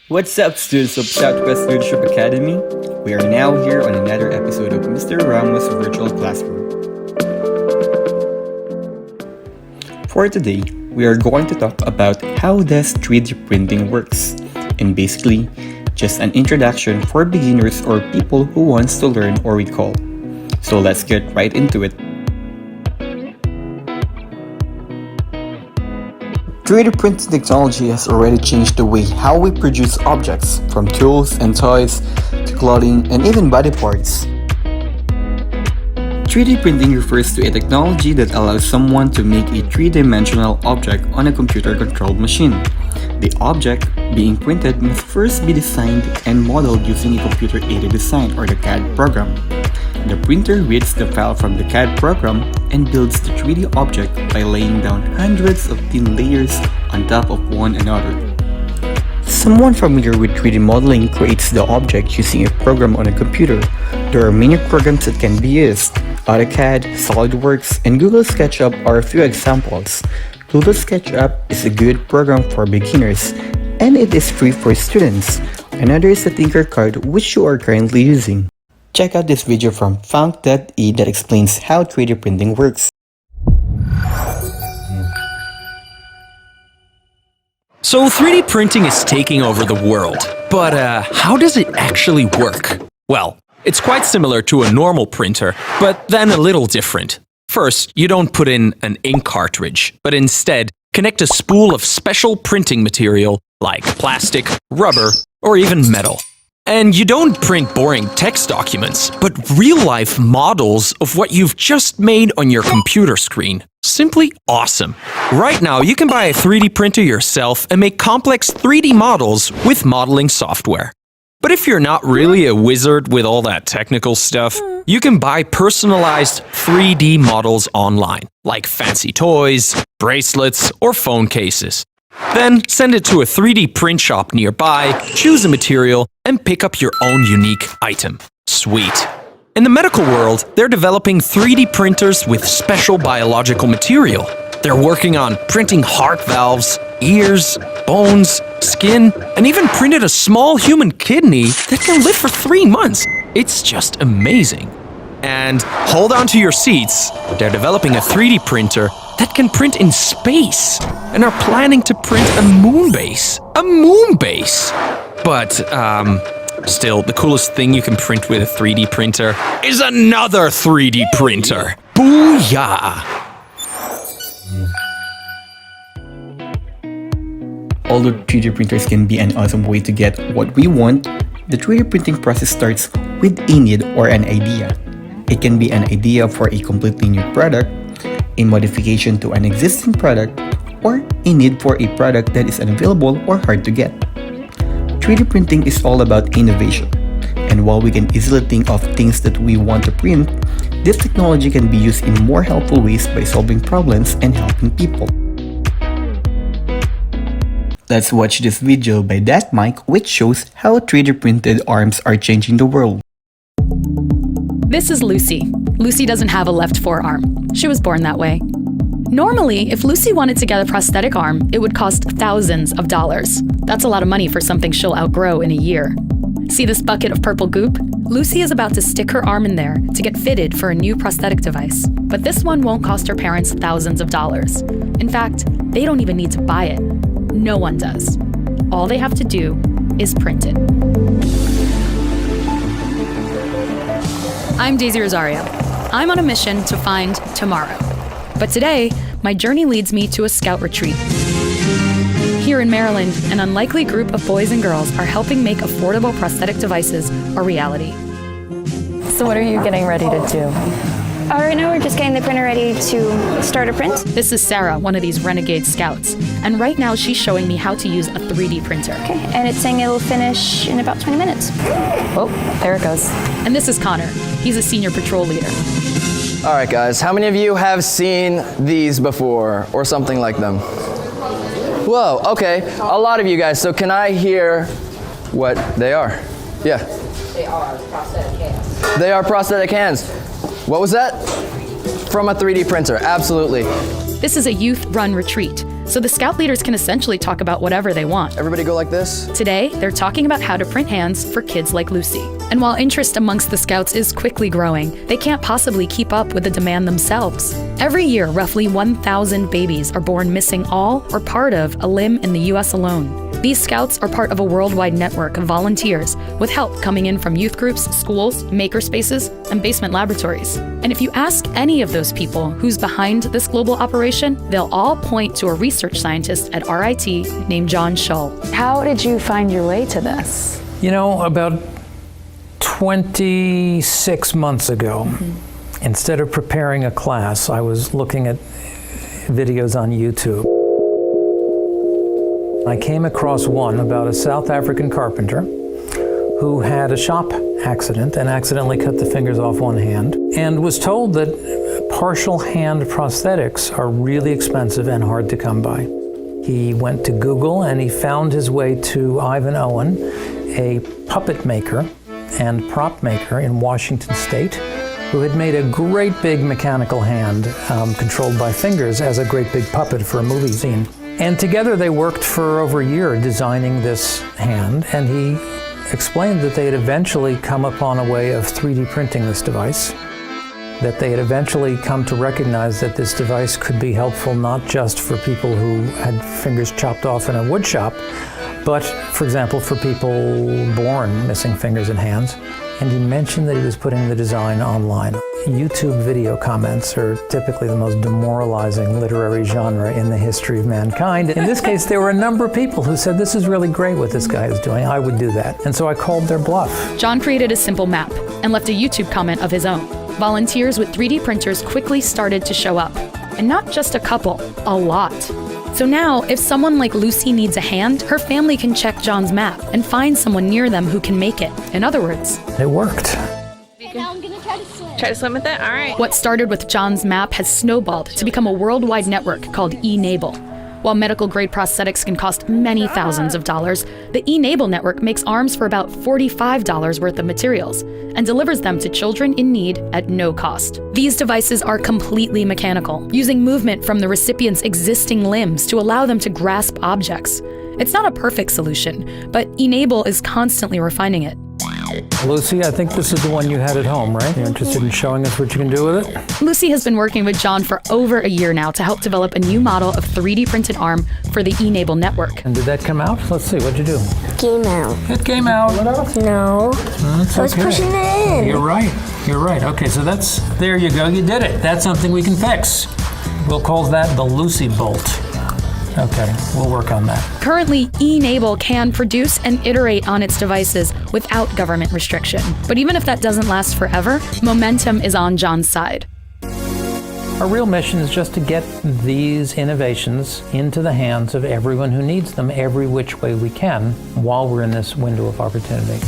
What's up, students of Southwest Leadership Academy? We are now here on another episode of Mr. Ramos Virtual Classroom. For today, we are going to talk about how does 3D printing works, and basically, just an introduction for beginners or people who wants to learn or recall. So let's get right into it. 3D printing technology has already changed the way how we produce objects, from tools and toys to clothing and even body parts. 3D printing refers to a technology that allows someone to make a three-dimensional object on a computer-controlled machine. The object being printed must first be designed and modeled using a computer-aided design or the CAD program. The printer reads the file from the CAD program and builds the 3D object by laying down hundreds of thin layers on top of one another. Someone familiar with 3D modeling creates the object using a program on a computer. There are many programs that can be used. AutoCAD, SolidWorks, and Google SketchUp are a few examples. Google SketchUp is a good program for beginners, and it is free for students. Another is the Tinkercad, which you are currently using. Check out this video from funk.e that explains how 3D printing works. So 3D printing is taking over the world, but how does it actually work? Well, it's quite similar to a normal printer, but then a little different. First, you don't put in an ink cartridge, but instead connect a spool of special printing material like plastic, rubber, or even metal. And you don't print boring text documents, but real-life models of what you've just made on your computer screen. Simply awesome. Right now, you can buy a 3D printer yourself and make complex 3D models with modeling software. But if you're not really a wizard with all that technical stuff, you can buy personalized 3D models online, like fancy toys, bracelets, or phone cases. Then send it to a 3D print shop nearby, choose a material, and pick up your own unique item. Sweet. In the medical world, they're developing 3D printers with special biological material. They're working on printing heart valves, ears, bones, skin, and even printed a small human kidney that can live for 3 months. It's just amazing. And hold on to your seats, they're developing a 3D printer that can print in space and are planning to print a moon base. A moon base! But, still, the coolest thing you can print with a 3D printer is another 3D printer. Booyah! Although 3D printers can be an awesome way to get what we want, the 3D printing process starts with a need or an idea. It can be an idea for a completely new product, a modification to an existing product, or a need for a product that is unavailable or hard to get. 3D printing is all about innovation, and while we can easily think of things that we want to print, this technology can be used in more helpful ways by solving problems and helping people. Let's watch this video by That Mike, which shows how 3D printed arms are changing the world. This is Lucy. Lucy doesn't have a left forearm. She was born that way. Normally, if Lucy wanted to get a prosthetic arm, it would cost thousands of dollars. That's a lot of money for something she'll outgrow in a year. See this bucket of purple goop? Lucy is about to stick her arm in there to get fitted for a new prosthetic device. But this one won't cost her parents thousands of dollars. In fact, they don't even need to buy it. No one does. All they have to do is print it. I'm Daisy Rosario. I'm on a mission to find tomorrow. But today, my journey leads me to a scout retreat. Here in Maryland, an unlikely group of boys and girls are helping make affordable prosthetic devices a reality. So what are you getting ready to do? Right now we're just getting the printer ready to start a print. This is Sarah, one of these renegade scouts. And right now she's showing me how to use a 3D printer. Okay, and it's saying it'll finish in about 20 minutes. Oh, there it goes. And this is Connor. He's a senior patrol leader. All right, guys, how many of you have seen these before or something like them? Whoa, okay, a lot of you guys. So can I hear what they are? Yeah. They are prosthetic hands. They are prosthetic hands. What was that? From a 3D printer, absolutely. This is a youth-run retreat. so the Scout leaders can essentially talk about whatever they want. Everybody go like this? Today, they're talking about how to print hands for kids like Lucy. And while interest amongst the Scouts is quickly growing, they can't possibly keep up with the demand themselves. Every year, roughly 1,000 babies are born missing all or part of a limb in the US alone. These Scouts are part of a worldwide network of volunteers with help coming in from youth groups, schools, makerspaces, and basement laboratories. And if you ask any of those people who's behind this global operation, they'll all point to a research scientist at RIT named John Shull. How did you find your way to this? You know, about 26 months ago, instead of preparing a class, I was looking at videos on YouTube. I came across one about a South African carpenter who had a shop accident and accidentally cut the fingers off one hand and was told that partial hand prosthetics are really expensive and hard to come by. He went to Google and he found his way to Ivan Owen, a puppet maker and prop maker in Washington State, who had made a great big mechanical hand controlled by fingers as a great big puppet for a movie scene. And together they worked for over a year designing this hand, and he explained that they had eventually come upon a way of 3D printing this device, that they had eventually come to recognize that this device could be helpful not just for people who had fingers chopped off in a wood shop, but, for example, for people born missing fingers and hands. And he mentioned that he was putting the design online. YouTube video comments are typically the most demoralizing literary genre in the history of mankind. In this case, there were a number of people who said, this is really great what this guy is doing, I would do that. And so I called their bluff. John created a simple map and left a YouTube comment of his own. Volunteers with 3D printers quickly started to show up. And not just a couple, a lot. So now, if someone like Lucy needs a hand, her family can check John's map and find someone near them who can make it. In other words, it worked. Now I'm gonna try to swim with it? All right. What started with John's map has snowballed to become a worldwide network called eNable. While medical-grade prosthetics can cost many thousands of dollars, the eNable network makes arms for about $45 worth of materials and delivers them to children in need at no cost. These devices are completely mechanical, using movement from the recipient's existing limbs to allow them to grasp objects. It's not a perfect solution, but eNable is constantly refining it. Lucy, I think this is the one you had at home, right? You're interested in showing us what you can do with it? Lucy has been working with John for over a year now to help develop a new model of 3D printed arm for the eNable network. And did that come out? Let's see, what'd you do? Came out. It came out. No. That's I was okay. pushing it in. You're right. Okay, so there you go, you did it. That's something we can fix. We'll call that the Lucy bolt. Okay, we'll work on that. Currently, eNable can produce and iterate on its devices without government restriction. But even if that doesn't last forever, momentum is on John's side. Our real mission is just to get these innovations into the hands of everyone who needs them every which way we can while we're in this window of opportunity.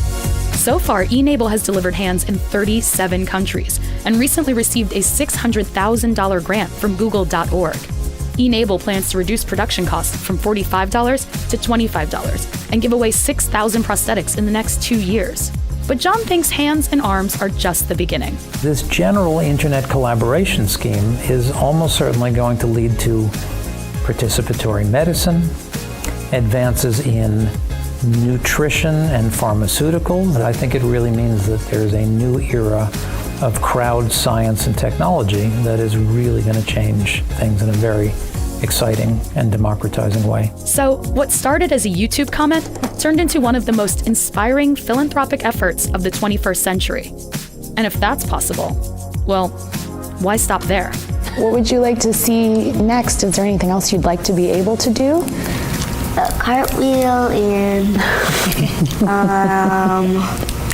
So far, eNable has delivered hands in 37 countries and recently received a $600,000 grant from Google.org. eNable plans to reduce production costs from $45 to $25 and give away 6,000 prosthetics in the next 2 years. But John thinks hands and arms are just the beginning. This general internet collaboration scheme is almost certainly going to lead to participatory medicine, advances in nutrition and pharmaceuticals. I think it really means that there's a new era of crowd science and technology that is really going to change things in a very exciting and democratizing way. So, what started as a YouTube comment turned into one of the most inspiring philanthropic efforts of the 21st century. And if that's possible, well, why stop there? What would you like to see next? Is there anything else you'd like to be able to do? A cartwheel and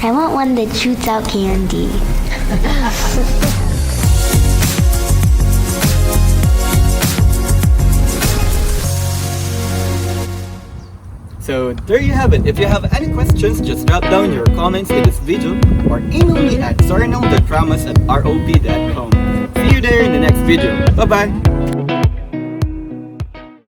I want one that shoots out candy. So there you have it. If you have any questions, just drop down your comments in this video or email me at sornel.ramos@rop.com. See you there in the next video. Bye bye!